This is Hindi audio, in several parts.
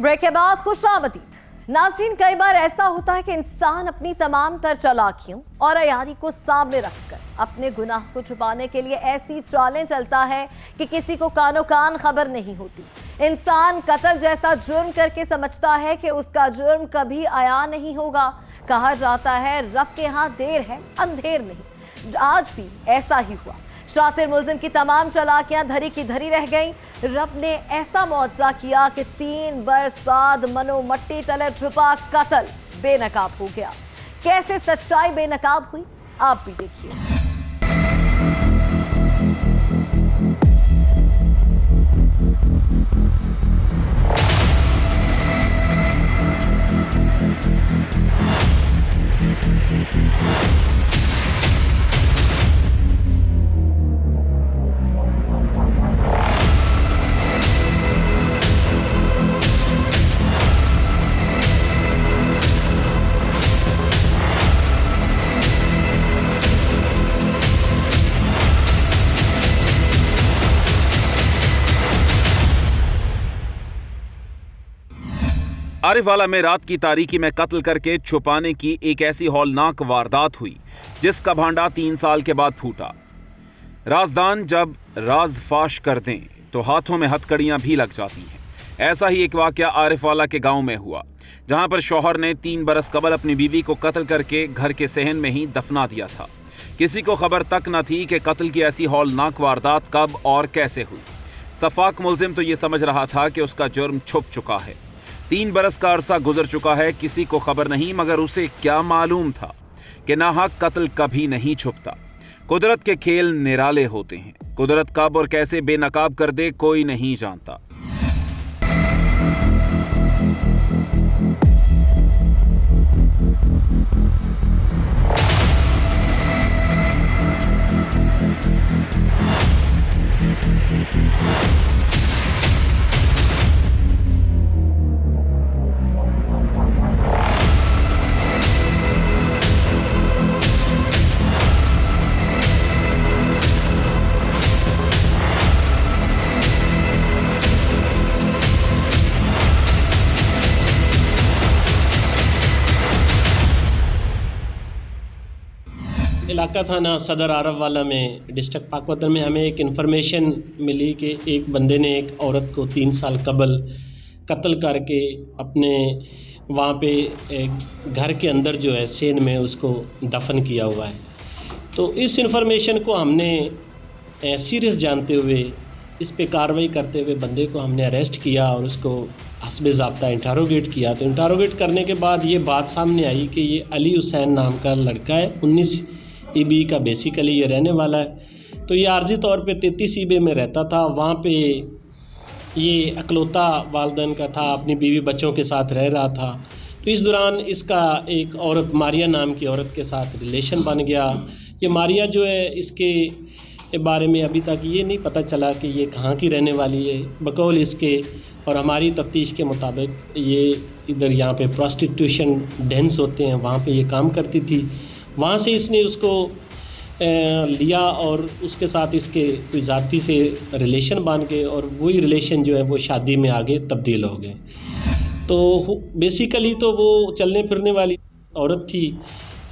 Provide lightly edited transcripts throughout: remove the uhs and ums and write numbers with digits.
ब्रेक के बाद खुशामदीद। नाज़रीन, कई बार ऐसा होता है कि इंसान अपनी तमाम तर चालाकियों और अयारी को सामने रखकर अपने गुनाह को छुपाने के लिए ऐसी चालें चलता है कि किसी को कानो कान खबर नहीं होती। इंसान कत्ल जैसा जुर्म करके समझता है कि उसका जुर्म कभी आया नहीं होगा। कहा जाता है रब के यहाँ देर है अंधेर नहीं। आज भी ऐसा ही हुआ। शातिर मुल्जिम की तमाम चालाकियां धरी की धरी रह गईं। रब ने ऐसा मुआवजा किया कि 3 बरस बाद मनो मट्टी तले छुपा कत्ल बेनकाब हो गया। कैसे सच्चाई बेनकाब हुई आप भी देखिए। आरिफवाला में रात की तारीकी में कत्ल करके छुपाने की एक ऐसी हौलनाक वारदात हुई जिसका भांडा 3 साल के बाद फूटा। राजदान जब राज फाश कर दें तो हाथों में हथकड़ियां भी लग जाती हैं। ऐसा ही एक वाकया आरिफवाला के गांव में हुआ, जहां पर शौहर ने 3 बरस कबल अपनी बीवी को कत्ल करके घर के सहन में ही दफना दिया था। किसी को खबर तक न थी कि कत्ल की ऐसी हौलनाक वारदात कब और कैसे हुई। सफाक मुल्जिम तो ये समझ रहा था कि उसका जुर्म छुप चुका है। 3 बरस का अरसा गुजर चुका है, किसी को खबर नहीं, मगर उसे क्या मालूम था कि नाहक कत्ल कभी नहीं छुपता। कुदरत के खेल निराले होते हैं। कुदरत कब और कैसे बेनकाब कर दे कोई नहीं जानता। इलाका थाना सदर आरफवाला में डिस्ट्रिक्ट पाकपतन में हमें एक इन्फॉर्मेशन मिली कि एक बंदे ने एक औरत को 3 साल कबल कत्ल करके अपने वहाँ पे एक घर के अंदर जो है सेन में उसको दफन किया हुआ है। तो इस इन्फॉर्मेशन को हमने सीरियस जानते हुए इस पे कार्रवाई करते हुए बंदे को हमने अरेस्ट किया और उसको हस्बे ज़ाब्ता इंटरोगेट किया। तो इंटरोगेट करने के बाद ये बात सामने आई कि ये अली हुसैन नाम का लड़का है, 19 ईबी का बेसिकली ये रहने वाला है। तो ये आर्जी तौर पे 33 ईबी में रहता था। वहाँ पे ये अकलौता वालिदैन का था, अपनी बीवी बच्चों के साथ रह रहा था। तो इस दौरान इसका एक औरत मारिया नाम की औरत के साथ रिलेशन बन गया। ये मारिया जो है इसके बारे में अभी तक ये नहीं पता चला कि ये कहाँ की रहने वाली है। बकौल इसके और हमारी तफ्तीश के मुताबिक ये इधर यहाँ पे प्रोस्टिट्यूशन डेंस होते हैं, वहाँ पे ये काम करती थी। वहाँ से इसने उसको लिया और उसके साथ इसके कोई ज़ाती से रिलेशन बन गए और वही रिलेशन जो है वो शादी में आगे तब्दील हो गए। तो बेसिकली तो वो चलने फिरने वाली औरत थी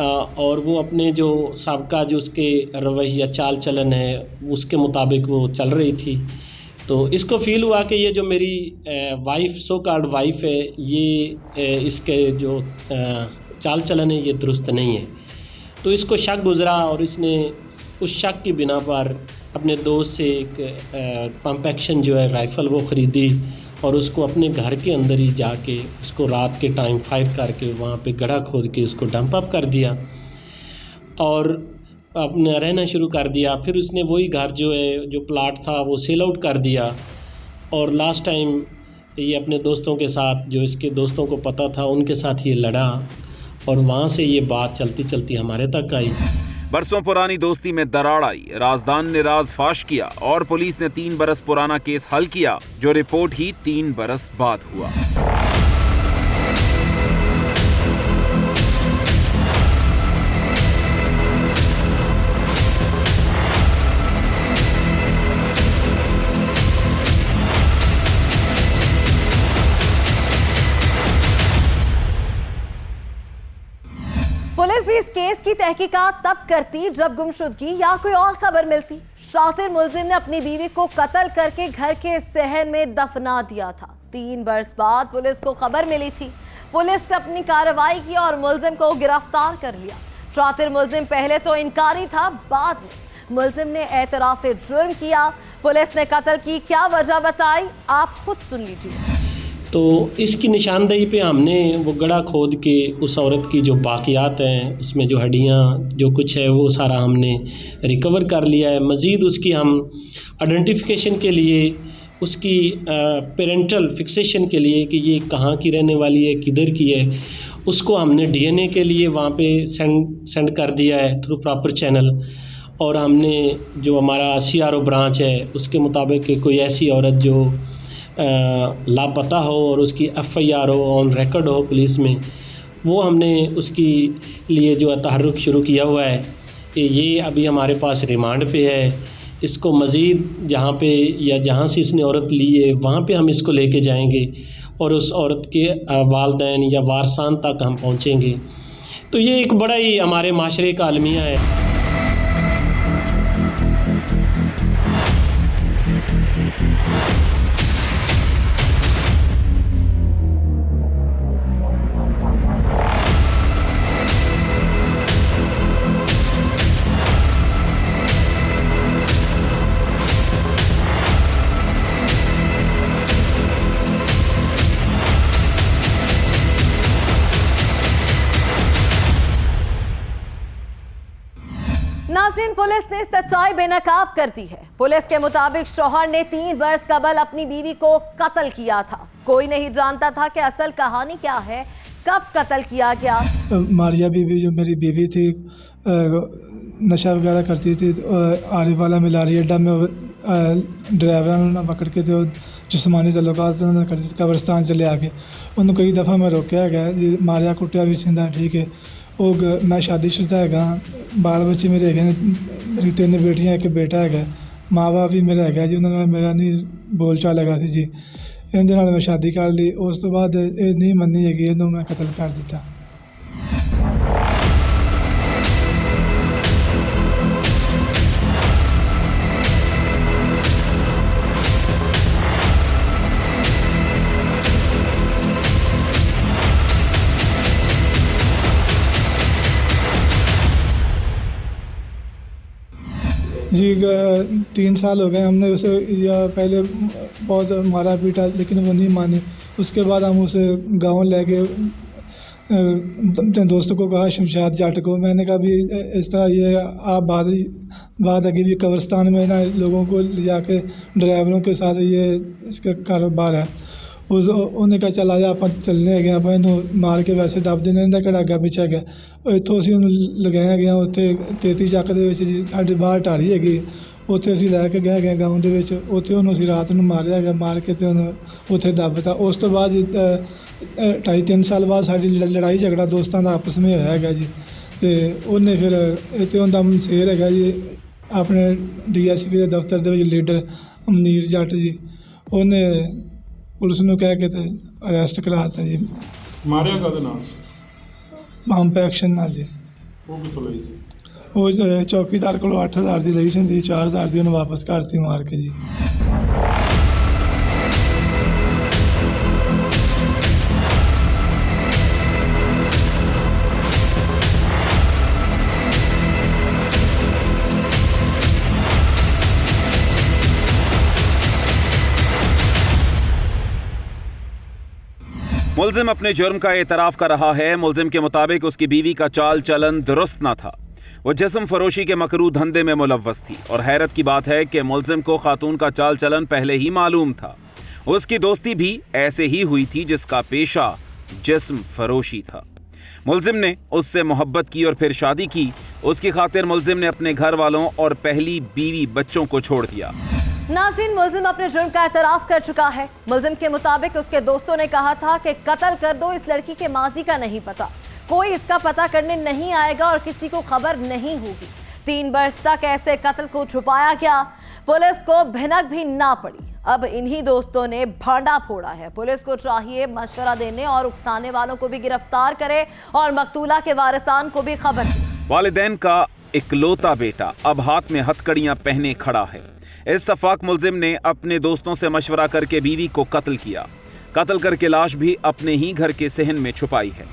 और वो अपने जो साबका जो उसके रवैया चाल चलन है उसके मुताबिक वो चल रही थी। तो इसको फील हुआ कि ये जो मेरी वाइफ सो कॉल्ड वाइफ है ये इसके जो चाल चलन है ये दुरुस्त नहीं है। तो इसको शक गुज़रा और इसने उस शक की बिना पर अपने दोस्त से एक पंप एक्शन जो है राइफ़ल वो ख़रीदी और उसको अपने घर के अंदर ही जाके उसको रात के टाइम फायर करके वहाँ पे गड्ढा खोद के उसको डंप अप कर दिया और अपने रहना शुरू कर दिया। फिर उसने वही घर जो है जो प्लाट था वो सेल आउट कर दिया और लास्ट टाइम ये अपने दोस्तों के साथ जो इसके दोस्तों को पता था उनके साथ ये लड़ा और वहाँ से ये बात चलती चलती हमारे तक आई। बरसों पुरानी दोस्ती में दरार आई। राजदान ने राज फाश किया और पुलिस ने 3 बरस पुराना केस हल किया, जो रिपोर्ट ही 3 बरस बाद हुआ। पुलिस भी इस केस की तहकीकात तब करती जब गुमशुदगी या कोई और खबर मिलती। शातिर मुलजिम ने अपनी बीवी को कत्ल करके घर के सहन में दफना दिया था। 3 बरस बाद पुलिस को खबर मिली थी। पुलिस ने अपनी कार्रवाई की और मुलजिम को गिरफ्तार कर लिया। शातिर मुलजिम पहले तो इनकारी था, बाद में मुलजिम ने एतराफ जुर्म किया। पुलिस ने कत्ल की क्या वजह बताई, आप खुद सुन लीजिए। तो इसकी निशानदेही पे हमने वो गड्ढा खोद के उस औरत की जो बाकियात हैं, उसमें जो हड्डियाँ जो कुछ है वो सारा हमने रिकवर कर लिया है। मज़ीद उसकी हम आइडेंटिफिकेशन के लिए, उसकी पेरेंटल फिक्सेशन के लिए कि ये कहाँ की रहने वाली है, किधर की है, उसको हमने डीएनए के लिए वहाँ पे सेंड कर दिया है थ्रू प्रॉपर चैनल। और हमने जो हमारा सीआरओ ब्रांच है उसके मुताबिक कि कोई ऐसी औरत जो लापता हो और उसकी एफआईआर हो, ऑन रिकॉर्ड हो पुलिस में, वो हमने उसकी लिए जो तहर्रुक शुरू किया हुआ है कि ये अभी हमारे पास रिमांड पे है। इसको मज़ीद जहाँ पे या जहाँ से इसने औरत ली है वहाँ पे हम इसको लेके जाएंगे और उस औरत के वालिदैन या वारसान तक हम पहुँचेंगे। तो ये एक बड़ा ही हमारे माशरे का अलमिया है। नाज़रीन, पुलिस ने सच्चाई बेनकाब कर दी है। पुलिस के मुताबिक शौहर ने 3 बरस कबल अपनी बीवी को कत्ल किया था। कोई नहीं जानता था कि असल कहानी क्या है, कब कत्ल किया गया। मारिया बीवी जो मेरी बीवी थी, नशा वगैरह करती थी। आरिफ वाला मिलारी अड्डा में ड्राइवर ने पकड़ के तो जिस्मानी तल्लुकात कब्रिस्तान चले आके उन्होंने कई दफ़ा मैं रोकया है। मारिया कुटिया भी छिंदा, ठीक है। मैं शादीशुदा है, बाल बच्चे मेरे है, मेरी 3 बेटियां, एक बेटा है। माँ बाप भी मेरा है जी, उन्होंने मेरा नहीं बोल चाल लगा थी जी। इनके नाल मैं शादी कर ली। उस तो बाद ये नहीं मनी है कि इन्होंने मैं कत्ल कर दिता। जी 3 साल हो गए हमने उसे, या पहले बहुत मारा पीटा लेकिन वो नहीं मानी। उसके बाद हम उसे गांव ले गए, अपने दोस्तों को कहा, शमशाद जाट को। मैंने कहा भी इस तरह ये आप बाद आगे भी कब्रिस्तान में ना लोगों को ले जाके ड्राइवरों के साथ ये इसका कारोबार है। उन्हें कहा चल आजा आप चलने गए, आप मार के वैसे दब देने का किहड़ा अग्गा पिछा गया। इतों असीं लगाया गया उत्थे 33 ਚੱਕ ਦੇ ਵਿੱਚ ਜੀ साढ़े बाहर ਢਾਰੀ हैगी, उत्थे असीं लैके गए गाँव ਦੇ ਵਿੱਚ। उत्थे ਉਹਨੂੰ ਅਸੀਂ रात ਨੂੰ मारिया गया, मार के तो उत्थे दबता। उस तो बाद 2.5-3 साल बाद साडी लड़ाई झगड़ा दोस्तों का आपस में होया है जी। तो उन्हें फिर इतने उनका मशेर है जी, अपने DSP के दफ्तर के लीडर अमनीर जट जी, उन्हें पुलिस ने कह के तो अरेस्ट कराता जी। मारिया कदे नाल पंप एक्शन नाल जी। वो कितों लई सी? वो चौकीदार को 8,000 की लई सी, 4,000 की उन्हें वापस करती मार के जी। मुलजिम अपने जुर्म का एतराफ़ कर रहा है। मुलजिम के मुताबिक उसकी बीवी का चाल चलन दुरुस्त न था। वो जिस्म फरोशी के मकरू धंधे में मुलव्वस थी और हैरत की बात है कि मुलजिम को खातून का चाल चलन पहले ही मालूम था। उसकी दोस्ती भी ऐसे ही हुई थी जिसका पेशा जिस्म फरोशी था। मुलजिम ने उससे मोहब्बत की और फिर शादी की। उसकी खातिर मुलजिम ने अपने घर वालों और पहली बीवी बच्चों को छोड़ दिया। नाज़रीन, मुलजिम अपने जुर्म का एतराफ़ कर चुका है। मुलजिम के मुताबिक उसके दोस्तों ने कहा था कि कत्ल कर दो, इस लड़की के माजी का नहीं पता, कोई इसका पता करने नहीं आएगा और किसी को खबर नहीं होगी। 3 बरस तक ऐसे कत्ल को छुपाया गया। पुलिस को भिनक भी ना पड़ी। अब इन्हीं दोस्तों ने भांडा फोड़ा है। पुलिस को चाहिए मशवरा देने और उकसाने वालों को भी गिरफ्तार करे और मकतूला के वारिसान को भी खबर दे। वालिदैन का इकलौता बेटा अब हाथ में हथकड़ियां पहने खड़ा है। इस सफाक मुलजिम ने अपने दोस्तों से मशवरा करके बीवी को कत्ल किया। कत्ल करके लाश भी अपने ही घर के सहन में छुपाई है।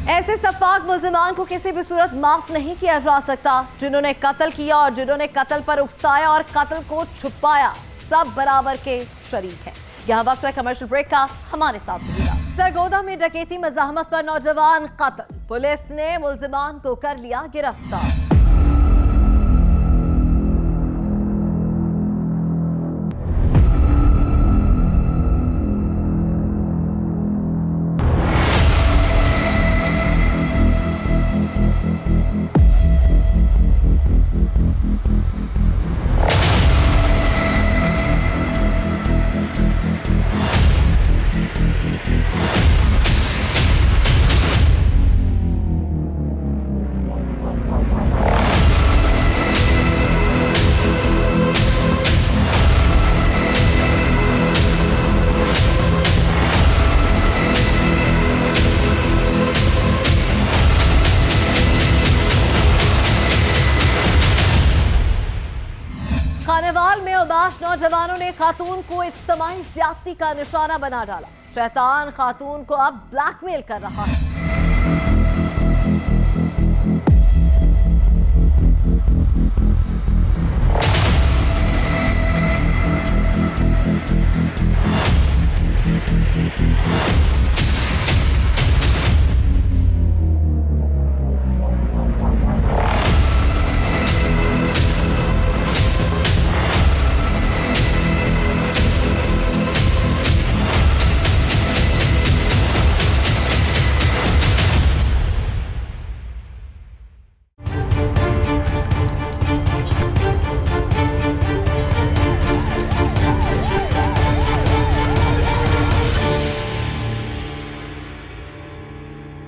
ऐसे सफाक मुल्जिमान को किसी भी सूरत माफ नहीं किया जा सकता। जिन्होंने कत्ल किया और जिन्होंने कत्ल पर उकसाया और कत्ल को छुपाया, सब बराबर के शरीक हैं। यहाँ वक्त है कमर्शियल ब्रेक का, हमारे साथ रहिएगा। सरगोदा में डकैती मज़ाहमत पर नौजवान कत्ल, पुलिस ने मुल्जिमान को कर लिया गिरफ्तार। खानेवाल में उदास नौजवानों ने खातून को इज्तिमाई ज्यादती का निशाना बना डाला। शैतान खातून को अब ब्लैकमेल कर रहा है।